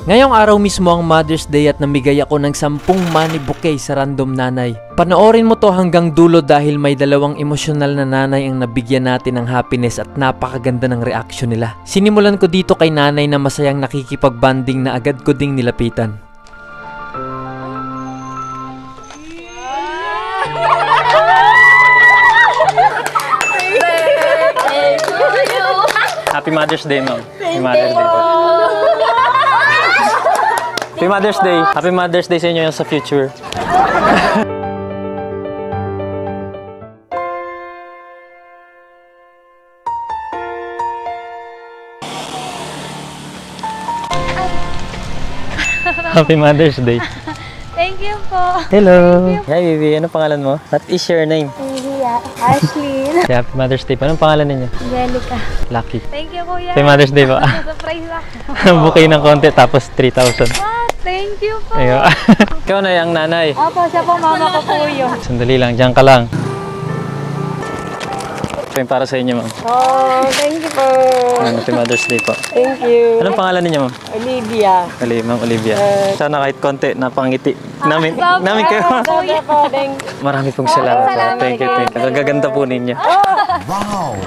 Ngayong araw mismo ang Mother's Day at namigay ako ng 10 money bouquet sa random nanay. Panoorin mo to hanggang dulo dahil may dalawang emosyonal na nanay ang nabigyan natin ng happiness at napakaganda ng reaksyon nila. Sinimulan ko dito kay nanay na masayang nakikipag-banding na agad ko ding nilapitan. Happy Mother's Day, ma'am. Happy Mother's Day. Happy Mother's Day. Happy Mother's Day sa inyo sa future. Happy Mother's Day. Thank you po. Hello. Hi, baby. Ano pangalan mo? What is your name? Kuya Ashley. Happy Mother's Day. Anong pangalan ninyo? Angelica. Lucky. Thank you, Kuya. Happy Mother's Day po. Surprise ako. Bouquet ng konti tapos 3,000. Wow, thank you po. Ayun. Ikaw na yung nanay. Opo, siya po mama ko po yun. Sandali lang. Diyan ka lang. Ito yung para sa inyo, ma'am. Oh, thank you po. Happy Mother's Day po. Thank you. Anong pangalan ninyo, ma'am? Olivia. Ma'am Olivia. Sana kahit konti, napangiti. Namin kayo. Kuya po, thank you. Marami pong salamat. Thank you. Ang gaganda po ninyo. Wow!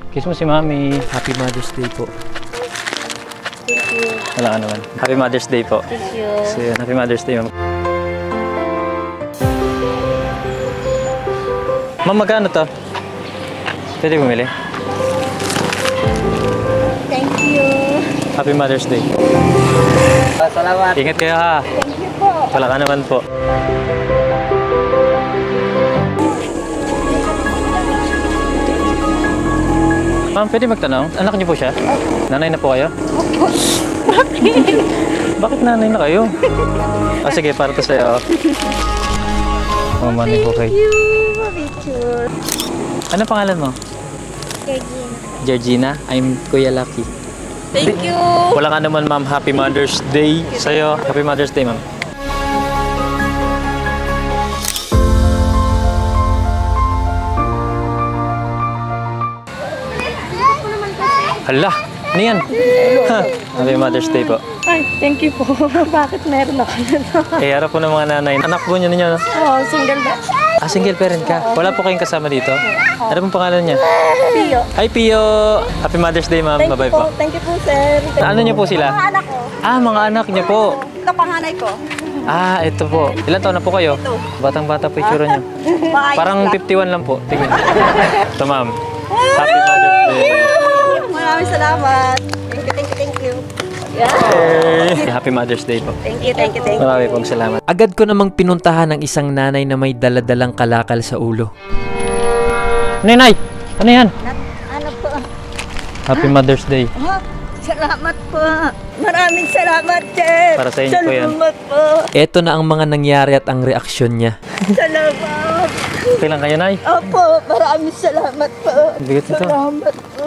Kiss mo si Mami. Happy Mother's Day po. Thank you. Wala ka naman. Happy Mother's Day po. Thank you. So, yun. Happy Mother's Day, ma'am. Ma'am, magkano to? Pwede bumili? Thank you. Happy Mother's Day. Salamat. Ingat kayo ha. Thank you po. Wala ka naman po. Ma'am, pwede magtanong? Anak niyo po siya? Nanay na po kayo? Bakit nanay na kayo? Sige, para to sa'yo. Oh, money po kayo. Thank you. Picture. Ano pangalan mo? Georgina. Georgina. I'm Kuya Lucky. Thank you. Wala ka naman, ma'am. Happy Mother's Day sa'yo. Happy Mother's Day, ma'am. Hala! Ano yan? Ha, Happy Mother's Day po. Ay, thank you po. Bakit meron ako nito? Harap po ng mga nanay. Anak po niyo ninyo, no? Oh, single ba? Single parent ka. Wala po kayong kasama dito? Ano pong pangalan niya? Pio. Hi, Pio! Happy Mother's Day, ma'am. Bye-bye po. Thank you po, sir. Ano niyo po sila? Mga anak ko. Mga anak niyo po. Ito panganay ko. Ito po. Ilan taon na po kayo? Batang-bata po itsura niyo. Parang 51 lang po. Tingnan. Ito, ma'am. Happy Mother's Day. Maraming salamat. Thank you. Hey. Happy Mother's Day po. Thank you. Marami pong salamat. Agad ko namang pinuntahan ng isang nanay na may daladalang kalakal sa ulo. Nanay! Ano yan? Ano po? Happy Mother's Day. Salamat po. Maraming salamat, sir. Para sa inyo po yan. Salamat po. Eto na ang mga nangyari at ang reaksyon niya. Salamat. Okay lang kayo, Nay? Opo, maraming salamat po. Bigat ito. Salamat po.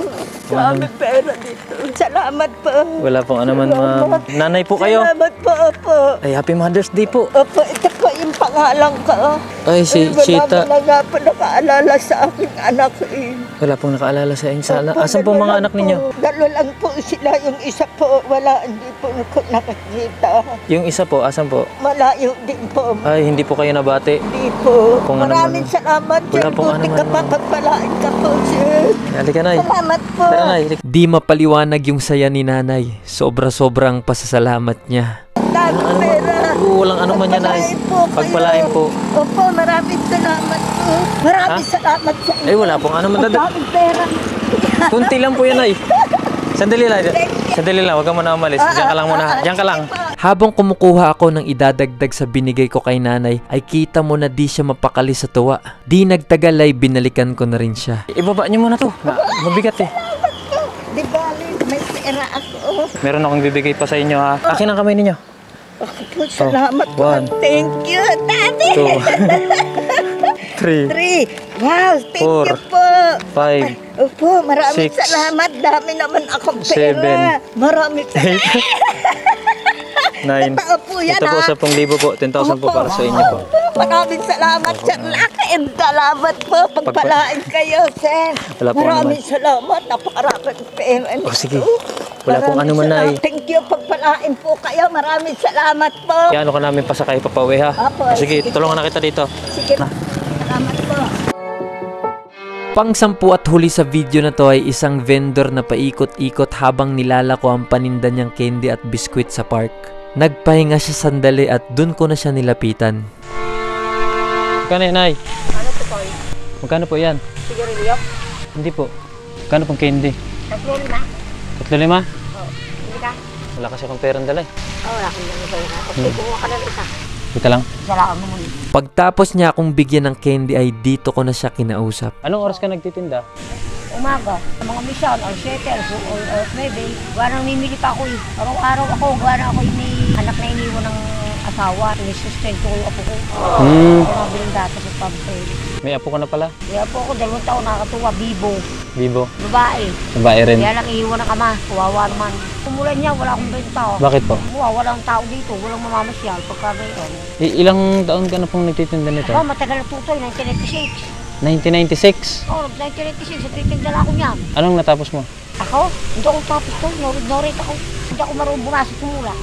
Maraming pera dito. Salamat po. Wala pong ano man, ma'am. Nanay po kayo. Salamat po, opo. Ay, Happy Mother's Day po. Opo, ito po yung pangalan ko. Ay, si Chita. Wala nga po nakaalala sa aking anak eh. Wala pong nakaalala sa inyo. Sana. Opo, Asan po dalawa mga lang anak ninyo? po. Dalawa lang po sila. Yung isa po, wala, hindi po nakakita. Yung isa po, asan po? Malayo din po. Ay, hindi po kayo nabati. Hindi po. Kung ano Maraming man. salamat, sir. Wala pong ano Buti man, ka pa, ma'am. pagpalain ka po, sir. Halika, Nay. Salamat po. Tara, Nay. Halika. Di mapaliwanag yung saya ni nanay. Sobra-sobrang pasasalamat niya. Dami pera. Walang ano man yan, Nay. Pagpalain po. Opo, maraming salamat po. Maraming salamat sa inyo. Ay, wala pong ano man. Daming pera. Kunti lang po yan, Nay. Sandali lang. Sandali lang. Huwag ka muna umalis. Diyan ka lang muna. Diyan ka lang. Habang kumukuha ako ng idadagdag sa binigay ko kay nanay, ay kita mo na di siya mapakali sa tuwa. Di nagtagal ay binalikan ko na rin siya. Ibaba niyo muna to. Mabigat eh. Di bali, may pera ako. Meron akong bibigay pa sa inyo ha. Akin ang kamay ninyo. Opo, salamat po. One. Thank you, Daddy. 2, 3, 3. Wow, thank Four. you po. 5, Opo, maraming Six. salamat. Dami naman akong Seven. pera. Maraming salamat. 9. Totoo po yan, Ito po, ha? 10,000 po. 10,000 po para sa inyo po. Maraming salamat, sir. Laking salamat po. Pagpalain kayo, sir. Wala po Maraming salamat. Napakaraming payment. Oh, sige. Wala pong ano man, Nay. Thank you. Pagpalain po kayo. Maraming salamat po. Kaya ano ka namin pasakay papauwi ha? Apo, Sige, sige. tulungan na kita dito. Sige. Salamat po. Pang-sampu at huli sa video na to ay isang vendor na paikot-ikot habang nilalako ang paninda niyang candy at biskwit sa park. Nagpahinga siya sandali at dun ko na siya nilapitan. Magkano yan, Nay? Ano po po? Magkano po yan? Sigarilyo? Hindi po. Magkano pong candy? 3,500. 3,500? Oo. Hindi ka? Wala kasi akong perang dala eh. Oo, wala akong lang sa'yo. Okay, kumuha ka ng isa. Dito lang. Salamat mo muna. Pagtapos niya akong bigyan ng candy ay dito ko na siya kinausap. Anong oras ka nagtitinda? Umaga, sa mga misyon, or 7, or 9, gawa nang mimili pa ako eh. Araw-araw ako, gawa na ako may anak na iniwan ng asawa. Inisustento ko yung apo ko. Kaya nabiling data sa pamper. May apo ka na pala? Kaya po ako, 2 taon nakakatuwa, bibo, Bibo. babae. Babae rin. Kaya lang iiwan ng ama, kawawa naman. Kumulan niya, wala akong benta. Bakit po? Walang tao dito, walang mamamasyal pagka gayon. Ilang taon ka na pong nagtitinda nito? Aba, matagal na tutoy, 1996. 1996. Oo, 1996, sa titigdala ako niyan. Anong natapos mo? Ako? Hindi ako tapos to. Norit ako. Hindi ako marunong bumasok kumula.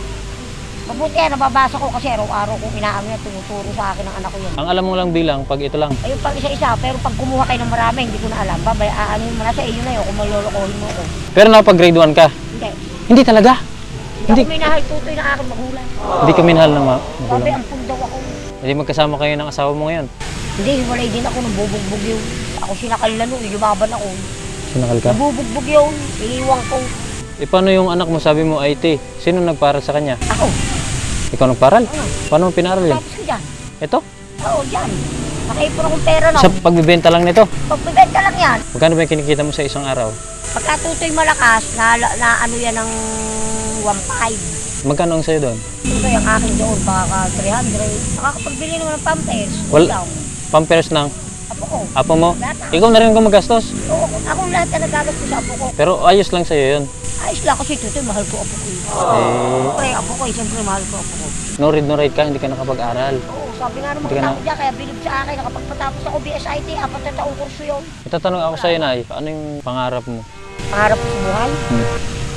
Mabuti yan, nababasa ko kasi araw-araw kong inaano yan, tumuturo sa akin ng anak ko yan. Ang alam mo lang bilang pag ito lang. Ayun pag isa-isa, pero pag kumuha kayo ng marami, hindi ko na alam. Babay, aanin mo na sa iyo na yun kung malolokohin mo ako. Pero nakapag grade 1 ka? Hindi. Hindi talaga? Hindi ako minahal tutoy ng aking magulang. Hindi ka minahal ng Babay, magulang. ampun daw ako. Hindi magkasama kayo ng asawa mo ngayon? Hindi, hiwalay din ako ng bubugbog yun. Ako sinakal na nun, lumaban ako. Sinakal ka? Bubugbog yun, iniiwan ko. E paano yung anak mo sabi mo IT? Sino nagparal sa kanya? Ako, Ikaw nagparal? Paano mo pinaral yan? tapos ko dyan. Ito? Oo, dyan. Nakaipon akong pera na. Sa pagbibenta lang nito? Pagbibenta lang yan. Magkano ba yung kinikita mo sa isang araw? Pagka tutoy malakas, na ano yan ng 1.5. Magkano ang sa'yo doon? Tutoy ang akin doon, baka 300. Nakakapagbili naman ng pampers. Wala. Pampers ng Apo ko. apo mo? Lahat na. Ikaw na rin kung magastos. Oo, ako lahat na nagagas ko sa apo ko. Pero ayos lang sa'yo yun. Ayos lang kasi tutoy, mahal ko apo ko. Siyempre, apo ko, siyempre mahal ko apo ko. No read ka, hindi ka nakapag-aral. Oo, sabi nga naman Hindi ka na- ako dyan, kaya bilib sa akin, nakapagpatapos ako BSIT, 4 na taong kurso yun. Itatanong ako sa'yo, Nay, ano yung pangarap mo? Pangarap ko sa buhay.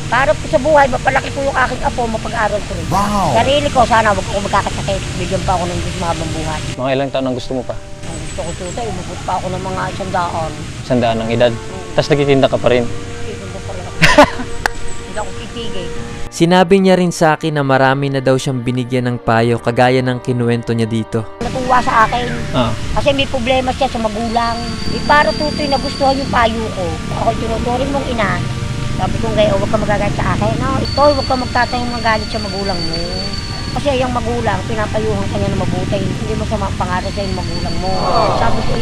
Pangarap ko sa buhay, mapalaki ko yung aking apo, mapag-aral ko rin. Sarili ko, sana wag ko magkakasakit. Bigyan pa ako ng Diyos mahabang buhay. Mga ilang taon ang gusto mo pa? Ang gusto ko tutoy, umabot pa ako ng mga 100. 100 ang edad. Tapos nagtitinda ka pa rin. Titigil pa rin ako. Hindi ako titigil. Sinabi niya rin sa akin na marami na daw siyang binigyan ng payo kagaya ng kinuwento niya dito. Natuwa sa akin. Ah. Kasi may problema siya sa magulang. Para tutoy nagustuhan yung payo ko. Ako tinuturin mong ina. Sabi ko ngayon, huwag ka magagalit sa akin. No, ito, huwag ka magtatayong magalit sa magulang mo. Kasi yung magulang, pinapayuhan ka niya na mabuti. Hindi mo sa pangarap sa yung magulang mo. Sabi ko,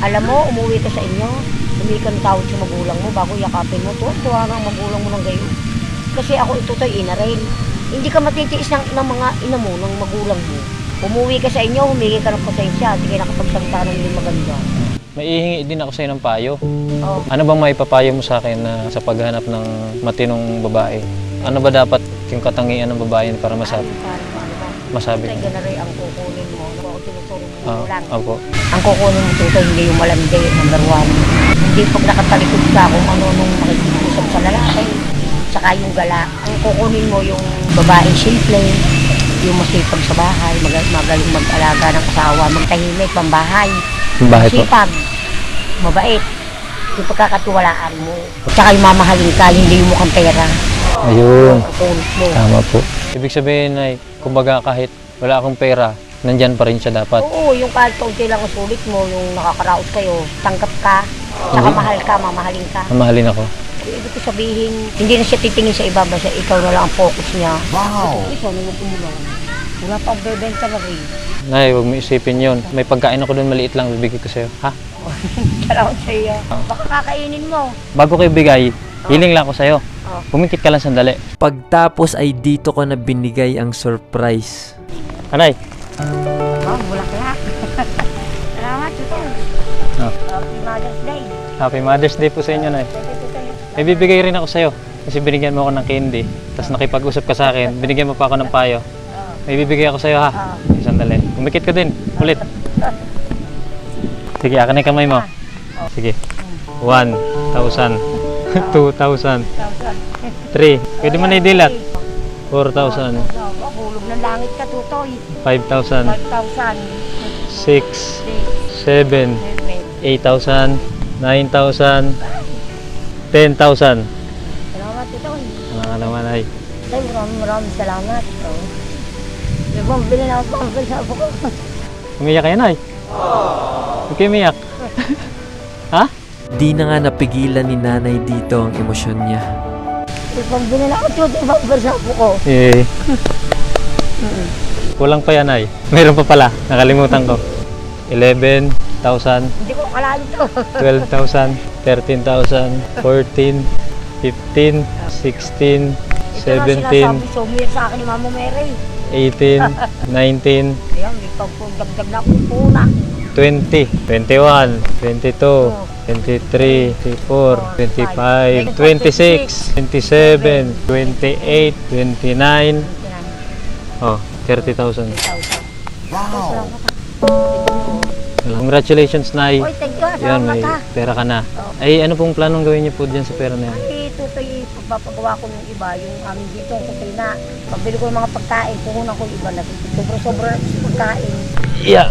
alam mo, umuwi ka sa inyo. Umuwi ka ng tawad sa magulang mo bago yakapin mo. Tuwa na ang magulang mo ng gayon. Kasi ako ito to'y ina rin. Hindi ka matitiis ng mga ina mo, ng magulang mo. Umuwi ka sa inyo, humingi ka ng pasensya. Hindi ka nakapagsalita ng hindi maganda. May ihingi din ako sa'yo ng payo. Oh. Ano bang may papayo mo sa akin na sa paghanap ng matinong babae? Ano ba dapat yung katangian ng babae para masabi? Masabi Tutoy, ko. ganari ang kukunin mo. Ako tinuturing mo lang. Opo. Ang kukunin mo tutoy, hindi yung malandi, number 1. Hindi pag nakatalikod ka kung ano nung makikipag-usap sa lalaki. Tsaka yung gala. Ang kukunin mo yung babaeng simple, yung masipag sa bahay, magaling mag-alaga ng asawa, magtahimik, pambahay. Bahay po. Masipag, mabait. Yung pagkakatiwalaan mo. Tsaka yung mamahalin ka, hindi yung mukhang pera. Ayun. Kukunin mo. Tama po. Ibig sabihin ay, kumbaga kahit wala akong pera, nandyan pa rin siya dapat. Oo, yung kahit kaunti lang ang sulit mo, yung nakakaraos kayo, tanggap ka, tsaka mahal ka, mamahalin ka. Mamahalin ako. Ibig ko sabihin, hindi na siya titingin sa iba, basta ikaw na lang ang focus niya. Wow! Ikaw na magkumulaw. Wala pa ang bebenta na rin. Nay, huwag mo isipin yun. May pagkain ako doon, maliit lang, bibigay ko sa'yo. Ha? Salamat sa iyo. Baka kakainin mo. Bago kayo bigay, hiling lang ako sa'yo. Oh. Pumikit ka lang sandali. Pagtapos ay dito ko na binigay ang surprise. Anay, Oh, bulaklak. Salamat, ito. Oh. Happy Mother's Day. Happy Mother's Day po sa inyo, Nay. May bibigay rin ako sa'yo. Kasi binigyan mo ako ng candy. Tapos nakipag-usap ka sa akin, binigyan mo pa ako ng payo. may bibigay ako sa'yo ha. Sandali. Kumikit ka din. Ulit. Sige, akin na yung kamay mo. Sige. 1,000. 2,000. 3. Pwede mo na idilat. 4,000. Hulog ng langit ka, tutoy. 5,000. 5,000. 6. 7. 8,000. 9,000. 10,000. Salamat, tutoy. Wala ka naman ay. Tay, maraming salamat. Ibang bili na ako pang sa ko. Umiyak ka yan ay. Huwag kayo umiyak. Ha? Di na nga napigilan ni nanay dito ang emosyon niya. Ibang bili na ako tutoy, pang sa ko. Eh. Kulang pa yan ay. Mayroon pa pala. Nakalimutan ko. 11,000. Hindi ko akalain to. 12,000. 13,000. 14. 15. 16. 17. Sumir sa akin ni Mama Mary. 18. 19. Ayan, may pagdagdag na akong puna. 20, 21, 22, 23, 24, 25, 26, 27, 28, 29, oh, 30,000. Wow! Congratulations, Nay. Oy, thank you. Yan, Salamat may ha. pera ka na. Ay, ano pong planong gawin niyo po dyan sa pera na yan? Ay, tutoy, pagpapagawa ko ng iba, yung aming dito ang kusina. Pagbili ko ng mga pagkain, puhunan ko yung iba na sobra-sobra na sa pagkain. Yeah.